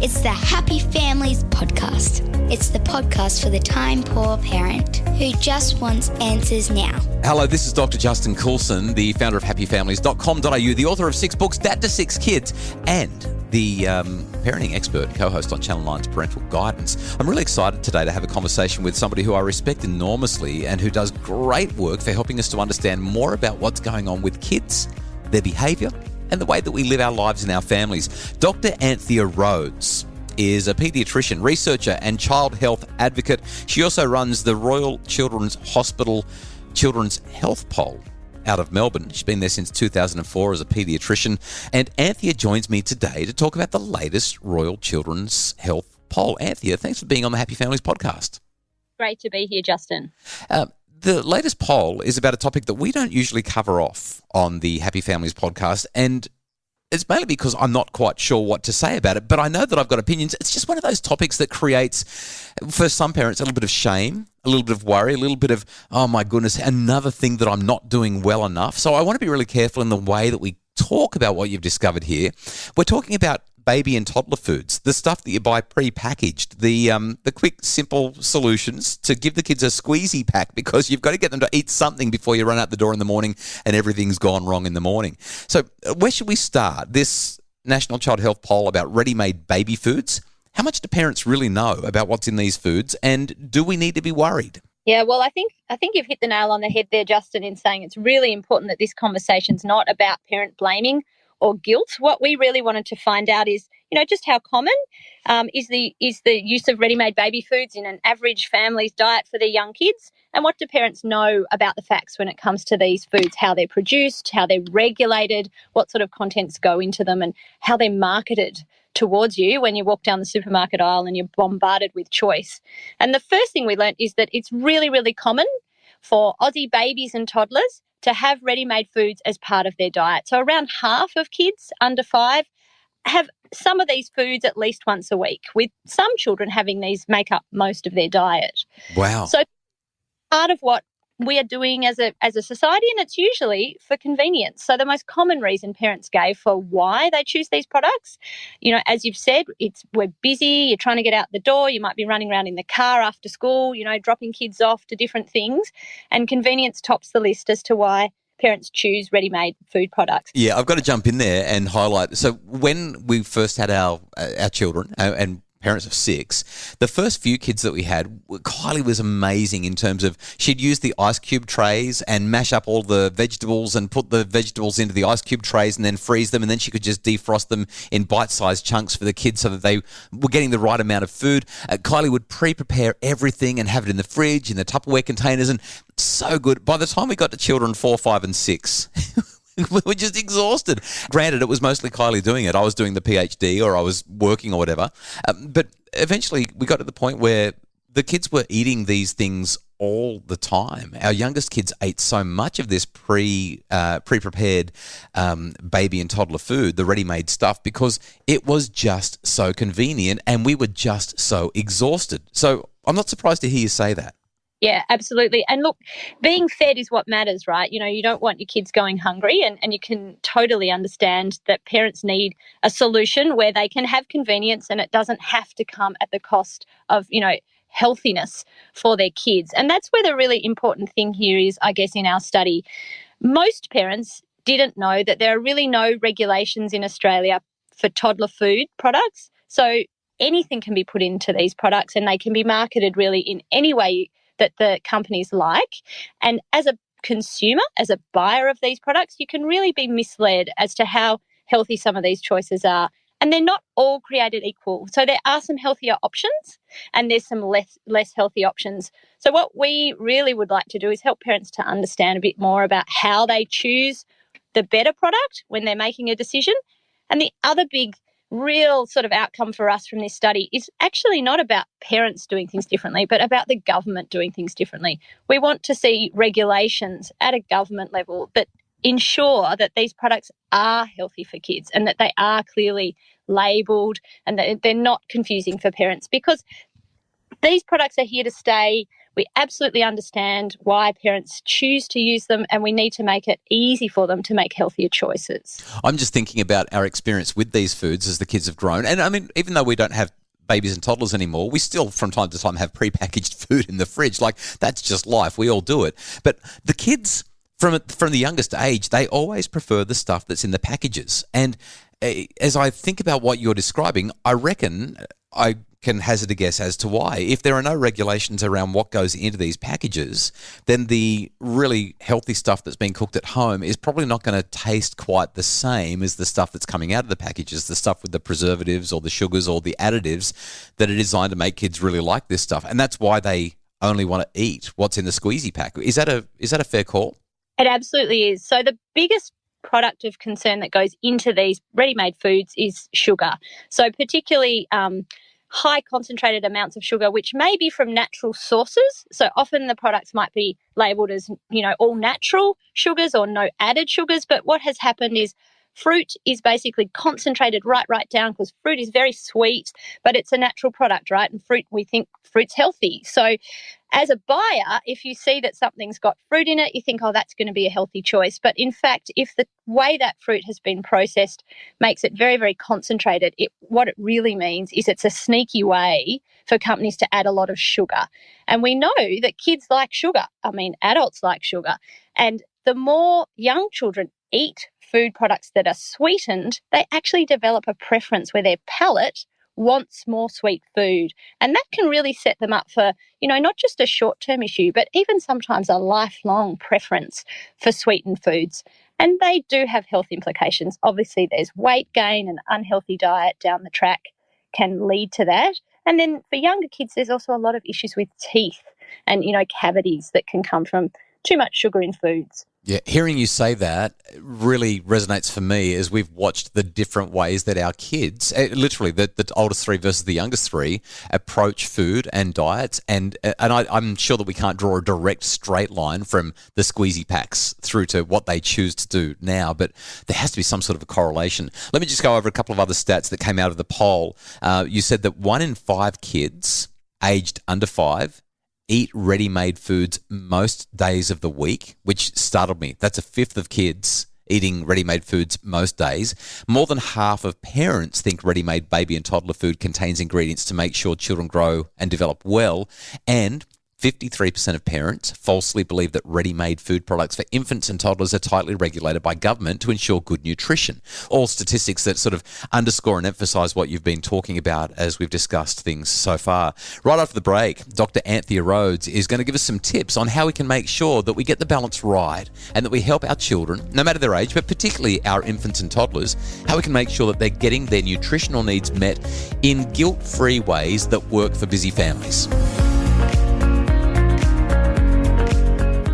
It's the Happy Families podcast. It's the podcast for the time-poor parent who just wants answers now. Hello, this is Dr. Justin Coulson, the founder of happyfamilies.com.au, the author of 6 books, Dad to 6 Kids, and the parenting expert, co-host on Channel 9's Parental Guidance. I'm really excited today to have a conversation with somebody who I respect enormously and who does great work for helping us to understand more about what's going on with kids, their behaviour, and the way that we live our lives in our families. Dr. Anthea Rhodes is a paediatrician, researcher and child health advocate. She also runs the Royal Children's Hospital Children's Health Poll out of Melbourne. She's been there since 2004 as a paediatrician. And Anthea joins me today to talk about the latest Royal Children's Health Poll. Anthea, thanks for being on the Happy Families podcast. Great to be here, Justin. The latest poll is about a topic that we don't usually cover off on the Happy Families podcast, and it's mainly because I'm not quite sure what to say about it, but I know that I've got opinions. It's just one of those topics that creates, for some parents, a little bit of shame, a little bit of worry, a little bit of, oh my goodness, another thing that I'm not doing well enough. So I want to be really careful in the way that we talk about what you've discovered here. We're talking about baby and toddler foods, the stuff that you buy pre-packaged, the quick, simple solutions to give the kids a squeezy pack because you've got to get them to eat something before you run out the door in the morning and everything's gone wrong in the morning. So where should we start? This National Child Health Poll about ready-made baby foods. How much do parents really know about what's in these foods, and do we need to be worried? Yeah, well, I think you've hit the nail on the head there, Justin, in saying it's really important that this conversation's not about parent blaming or guilt. What we really wanted to find out is, just how common is the use of ready-made baby foods in an average family's diet for their young kids, and what do parents know about the facts when it comes to these foods, how they're produced, how they're regulated, what sort of contents go into them, and how they're marketed towards you when you walk down the supermarket aisle and you're bombarded with choice. And the first thing we learnt is that it's really, really common for Aussie babies and toddlers to have ready-made foods as part of their diet. So around half of kids under 5 have some of these foods at least once a week, with some children having these make up most of their diet. Wow. So part of what we are doing as a society, and it's usually for convenience. So the most common reason parents gave for why they choose these products, as you've said, we're busy, you're trying to get out the door, you might be running around in the car after school, dropping kids off to different things, and convenience tops the list as to why parents choose ready-made food products. Yeah, I've got to jump in there and highlight. So when we first had our children and parents of 6, the first few kids that we had, Kylie was amazing in terms of she'd use the ice cube trays and mash up all the vegetables and put the vegetables into the ice cube trays and then freeze them, and then she could just defrost them in bite-sized chunks for the kids so that they were getting the right amount of food. Kylie would pre-prepare everything and have it in the fridge, in the Tupperware containers, and so good. By the time we got to children 4, 5 and 6... we were just exhausted. Granted, it was mostly Kylie doing it. I was doing the PhD or I was working or whatever. But eventually we got to the point where the kids were eating these things all the time. Our youngest kids ate so much of this pre-prepared baby and toddler food, the ready-made stuff, because it was just so convenient and we were just so exhausted. So I'm not surprised to hear you say that. Yeah, absolutely. And look, being fed is what matters, right? You don't want your kids going hungry, and you can totally understand that parents need a solution where they can have convenience and it doesn't have to come at the cost of, healthiness for their kids. And that's where the really important thing here is, I guess, in our study. Most parents didn't know that there are really no regulations in Australia for toddler food products. So anything can be put into these products and they can be marketed really in any way that the companies like. And as a consumer, as a buyer of these products, you can really be misled as to how healthy some of these choices are. And they're not all created equal. So there are some healthier options and there's some less healthy options. So what we really would like to do is help parents to understand a bit more about how they choose the better product when they're making a decision. And the other big real sort of outcome for us from this study is actually not about parents doing things differently, but about the government doing things differently. We want to see regulations at a government level that ensure that these products are healthy for kids and that they are clearly labelled and that they're not confusing for parents, because these products are here to stay We absolutely understand why parents choose to use them, and we need to make it easy for them to make healthier choices. I'm just thinking about our experience with these foods as the kids have grown. And I mean, even though we don't have babies and toddlers anymore, we still from time to time have prepackaged food in the fridge. Like, that's just life. We all do it. But the kids from the youngest age, they always prefer the stuff that's in the packages. And as I think about what you're describing, I reckon I can hazard a guess as to why. If there are no regulations around what goes into these packages, then the really healthy stuff that's being cooked at home is probably not going to taste quite the same as the stuff that's coming out of the packages, the stuff with the preservatives or the sugars or the additives that are designed to make kids really like this stuff. And that's why they only want to eat what's in the squeezy pack. Is that a fair call? It absolutely is. So the biggest product of concern that goes into these ready-made foods is sugar. So particularly high concentrated amounts of sugar, which may be from natural sources. So often the products might be labelled as, all natural sugars or no added sugars. But what has happened is fruit is basically concentrated right down, because fruit is very sweet, but it's a natural product, right? And we think fruit's healthy. So as a buyer, if you see that something's got fruit in it, you think, oh, that's going to be a healthy choice. But in fact, if the way that fruit has been processed makes it very, very concentrated, what it really means is it's a sneaky way for companies to add a lot of sugar. And we know that kids like sugar. I mean, adults like sugar. And the more young children eat food products that are sweetened, they actually develop a preference where their palate wants more sweet food. And that can really set them up for, not just a short-term issue, but even sometimes a lifelong preference for sweetened foods. And they do have health implications. Obviously, there's weight gain, and unhealthy diet down the track can lead to that. And then for younger kids, there's also a lot of issues with teeth and, cavities that can come from too much sugar in foods. Yeah, hearing you say that really resonates for me as we've watched the different ways that our kids, literally the oldest three versus the youngest three, approach food and diets. And I'm sure that we can't draw a direct straight line from the squeezy packs through to what they choose to do now, but there has to be some sort of a correlation. Let me just go over a couple of other stats that came out of the poll. You said that 1 in 5 kids aged under 5 eat ready-made foods most days of the week, which startled me. That's a fifth of kids eating ready-made foods most days. More than half of parents think ready-made baby and toddler food contains ingredients to make sure children grow and develop well. And 53% of parents falsely believe that ready-made food products for infants and toddlers are tightly regulated by government to ensure good nutrition. All statistics that sort of underscore and emphasise what you've been talking about as we've discussed things so far. Right after the break, Dr. Anthea Rhodes is going to give us some tips on how we can make sure that we get the balance right and that we help our children, no matter their age, but particularly our infants and toddlers, how we can make sure that they're getting their nutritional needs met in guilt-free ways that work for busy families.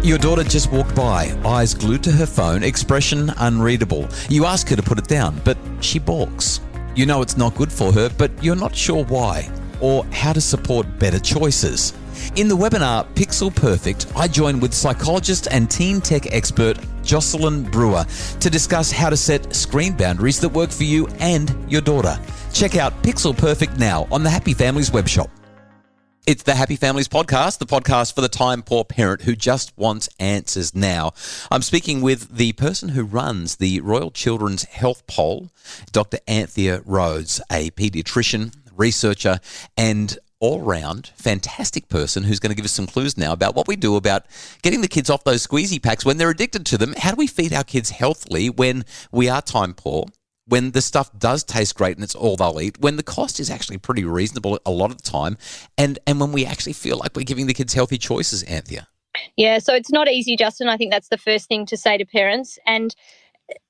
Your daughter just walked by, eyes glued to her phone, expression unreadable. You ask her to put it down, but she balks. You know it's not good for her, but you're not sure why, or how to support better choices. In the webinar Pixel Perfect, I join with psychologist and teen tech expert Jocelyn Brewer to discuss how to set screen boundaries that work for you and your daughter. Check out Pixel Perfect now on the Happy Families webshop. It's the Happy Families podcast, the podcast for the time-poor parent who just wants answers now. I'm speaking with the person who runs the Royal Children's Health Poll, Dr. Anthea Rhodes, a paediatrician, researcher, and all-round fantastic person who's going to give us some clues now about what we do about getting the kids off those squeezy packs when they're addicted to them. How do we feed our kids healthily when we are time-poor? When the stuff does taste great and it's all they'll eat, when the cost is actually pretty reasonable a lot of the time, and when we actually feel like we're giving the kids healthy choices, Anthea? Yeah, so it's not easy, Justin. I think that's the first thing to say to parents. And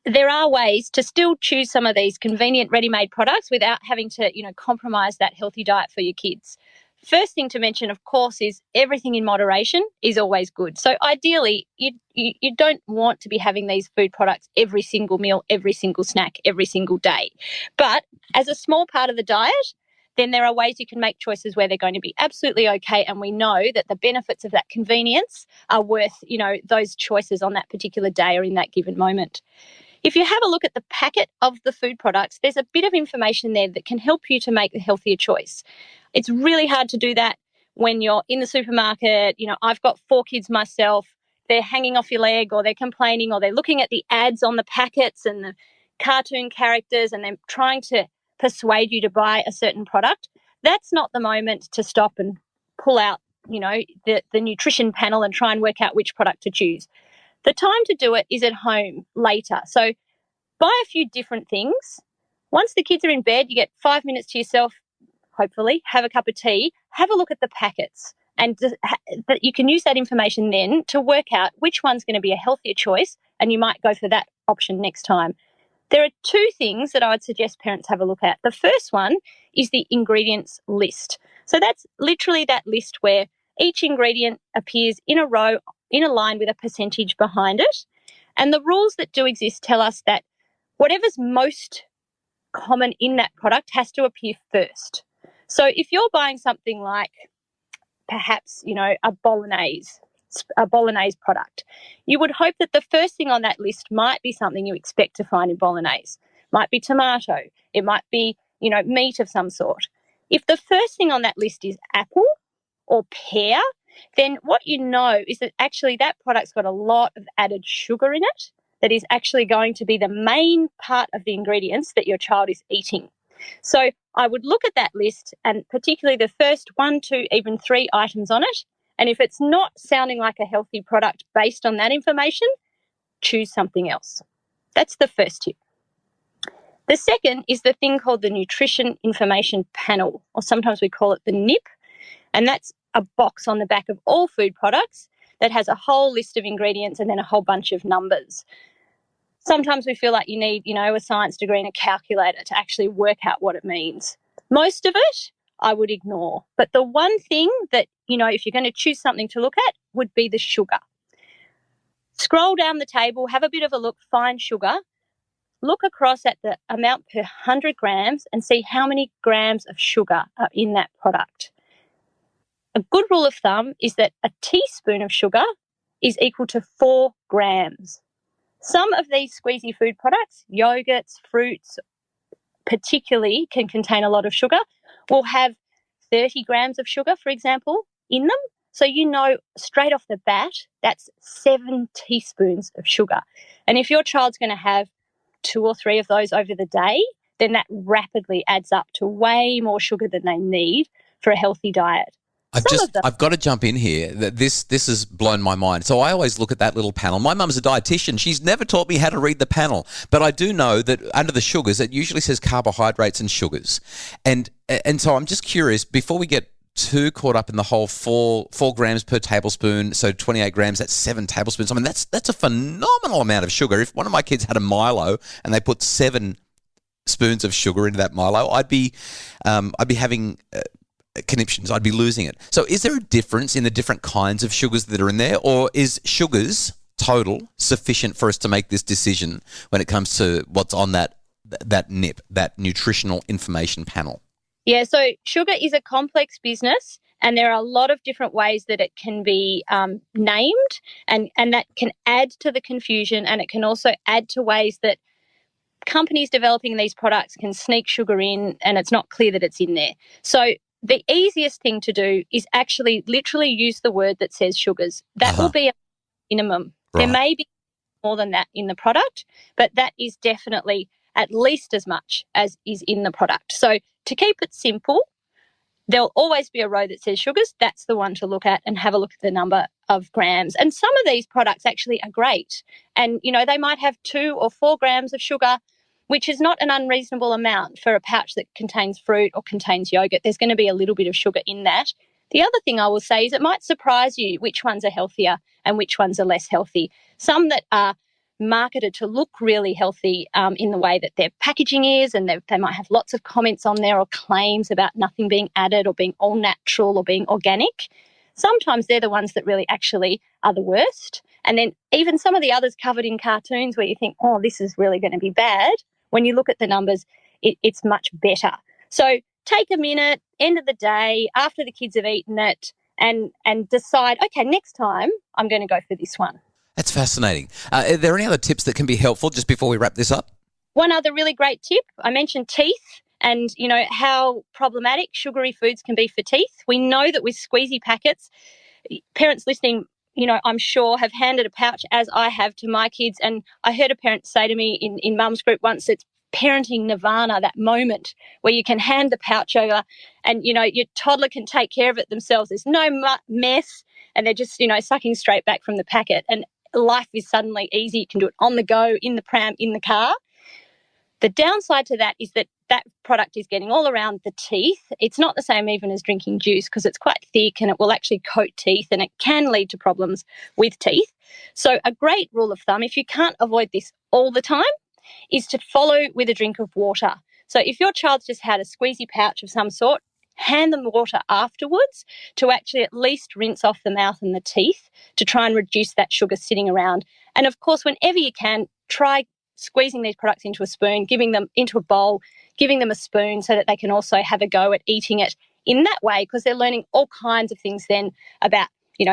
there are ways to still choose some of these convenient ready-made products without having to, compromise that healthy diet for your kids. First thing to mention, of course, is everything in moderation is always good. So ideally, you don't want to be having these food products every single meal, every single snack, every single day. But as a small part of the diet, then there are ways you can make choices where they're going to be absolutely okay. And we know that the benefits of that convenience are worth, those choices on that particular day or in that given moment. If you have a look at the packet of the food products, there's a bit of information there that can help you to make a healthier choice. It's really hard to do that when you're in the supermarket, I've got 4 kids myself, they're hanging off your leg or they're complaining or they're looking at the ads on the packets and the cartoon characters and they're trying to persuade you to buy a certain product. That's not the moment to stop and pull out, the nutrition panel and try and work out which product to choose. The time to do it is at home later. So buy a few different things. Once the kids are in bed, you get 5 minutes to yourself, hopefully, have a cup of tea, have a look at the packets. And you can use that information then to work out which one's going to be a healthier choice, and you might go for that option next time. There are 2 things that I would suggest parents have a look at. The first one is the ingredients list. So that's literally that list where each ingredient appears in a row, in a line with a percentage behind it. And the rules that do exist tell us that whatever's most common in that product has to appear first. So if you're buying something like perhaps, a bolognese product, you would hope that the first thing on that list might be something you expect to find in bolognese. Might be tomato. It might be, meat of some sort. If the first thing on that list is apple or pear, then what you know is that actually that product's got a lot of added sugar in it that is actually going to be the main part of the ingredients that your child is eating. So I would look at that list and particularly the first 1, 2, even 3 items on it. And if it's not sounding like a healthy product based on that information, choose something else. That's the first tip. The second is the thing called the Nutrition Information Panel, or sometimes we call it the NIP. And that's a box on the back of all food products that has a whole list of ingredients and then a whole bunch of numbers. Sometimes we feel like you need, a science degree and a calculator to actually work out what it means. Most of it I would ignore. But the one thing that, if you're going to choose something to look at would be the sugar. Scroll down the table, have a bit of a look, find sugar, look across at the amount per 100 grams and see how many grams of sugar are in that product. A good rule of thumb is that a teaspoon of sugar is equal to 4 grams. Some of these squeezy food products, yogurts, fruits, particularly can contain a lot of sugar, will have 30 grams of sugar, for example, in them. So straight off the bat, that's 7 teaspoons of sugar. And if your child's going to have 2 or 3 of those over the day, then that rapidly adds up to way more sugar than they need for a healthy diet. I've got to jump in here. This has blown my mind. So I always look at that little panel. My mum's a dietitian. She's never taught me how to read the panel, but I do know that under the sugars, it usually says carbohydrates and sugars. And so I'm just curious, before we get too caught up in the whole 4 grams per tablespoon, so 28 grams, that's 7 tablespoons. I mean, that's a phenomenal amount of sugar. If one of my kids had a Milo and they put 7 spoons of sugar into that Milo, I'd be having conniptions. I'd be losing it. So is there a difference in the different kinds of sugars that are in there, or is sugars total sufficient for us to make this decision when it comes to what's on that NIP, that nutritional information panel? Yeah, so sugar is a complex business and there are a lot of different ways that it can be named and that can add to the confusion, and it can also add to ways that companies developing these products can sneak sugar in and it's not clear that it's in there. So the easiest thing to do is actually literally use the word that says sugars. That will be a minimum. Right. There may be more than that in the product, but that is definitely at least as much as is in the product. So to keep it simple, there'll always be a row that says sugars. That's the one to look at and have a look at the number of grams. And some of these products actually are great. And, they might have 2 or 4 grams of sugar, which is not an unreasonable amount for a pouch that contains fruit or contains yogurt. There's going to be a little bit of sugar in that. The other thing I will say is it might surprise you which ones are healthier and which ones are less healthy. Some that are marketed to look really healthy in the way that their packaging is, and they might have lots of comments on there or claims about nothing being added or being all natural or being organic. Sometimes they're the ones that really actually are the worst. And then even some of the others covered in cartoons where you think, oh, this is really going to be bad. When you look at the numbers, it's much better. So take a minute, end of the day, after the kids have eaten it, and decide, okay, next time I'm going to go for this one. That's fascinating. Are there any other tips that can be helpful just before we wrap this up? One other really great tip, I mentioned teeth and, how problematic sugary foods can be for teeth. We know that with squeezy packets, parents listening, I'm sure have handed a pouch, as I have, to my kids. And I heard a parent say to me in mum's group once, it's parenting nirvana, that moment where you can hand the pouch over and, your toddler can take care of it themselves. There's no mess and they're just, sucking straight back from the packet. And life is suddenly easy. You can do it on the go, in the pram, in the car. The downside to that is that product is getting all around the teeth. It's not the same even as drinking juice because it's quite thick and it will actually coat teeth and it can lead to problems with teeth. So a great rule of thumb, if you can't avoid this all the time, is to follow with a drink of water. So if your child's just had a squeezy pouch of some sort, hand them water afterwards to actually at least rinse off the mouth and the teeth to try and reduce that sugar sitting around. And of course, whenever you can, try squeezing these products into a spoon, giving them into a bowl, giving them a spoon so that they can also have a go at eating it in that way, because they're learning all kinds of things then about,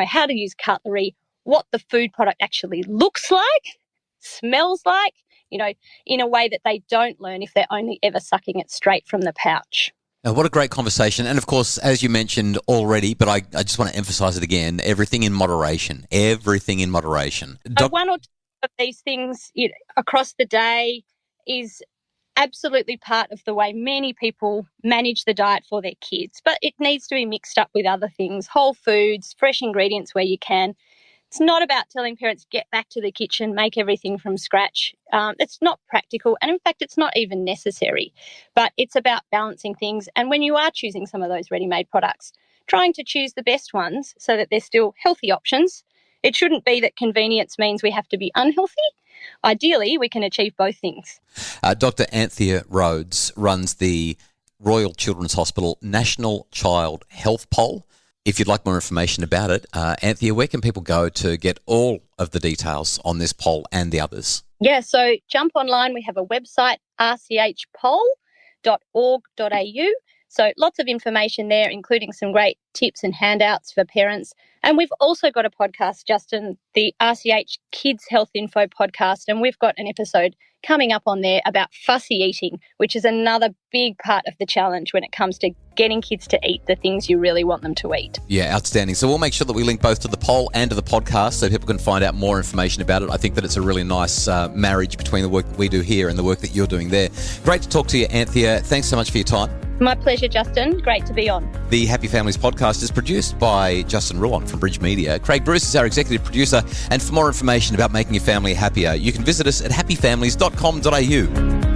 how to use cutlery, what the food product actually looks like, smells like, in a way that they don't learn if they're only ever sucking it straight from the pouch. Now, what a great conversation. And of course, as you mentioned already, but I just want to emphasize it again, everything in moderation. Everything in moderation. One or two of these things across the day is absolutely part of the way many people manage the diet for their kids, but it needs to be mixed up with other things, whole foods, fresh ingredients where you can. It's not about telling parents, get back to the kitchen, make everything from scratch. It's not practical. And in fact, it's not even necessary. But it's about balancing things. And when you are choosing some of those ready-made products, trying to choose the best ones so that they're still healthy options. It shouldn't be that convenience means we have to be unhealthy. Ideally, we can achieve both things. Dr. Anthea Rhodes runs the Royal Children's Hospital National Child Health Poll. If you'd like more information about it, Anthea, where can people go to get all of the details on this poll and the others? Yeah, so jump online. We have a website, rchpoll.org.au. So lots of information there, including some great tips and handouts for parents. And we've also got a podcast, Justin, the RCH Kids Health Info podcast, and we've got an episode coming up on there about fussy eating, which is another big part of the challenge when it comes to getting kids to eat the things you really want them to eat. Yeah, outstanding. So we'll make sure that we link both to the poll and to the podcast so people can find out more information about it. I think that it's a really nice marriage between the work that we do here and the work that you're doing there. Great to talk to you, Anthea. Thanks so much for your time. My pleasure, Justin. Great to be on. The Happy Families podcast is produced by Justin Ruan from Bridge Media. Craig Bruce is our executive producer. And for more information about making your family happier, you can visit us at happyfamilies.com.au.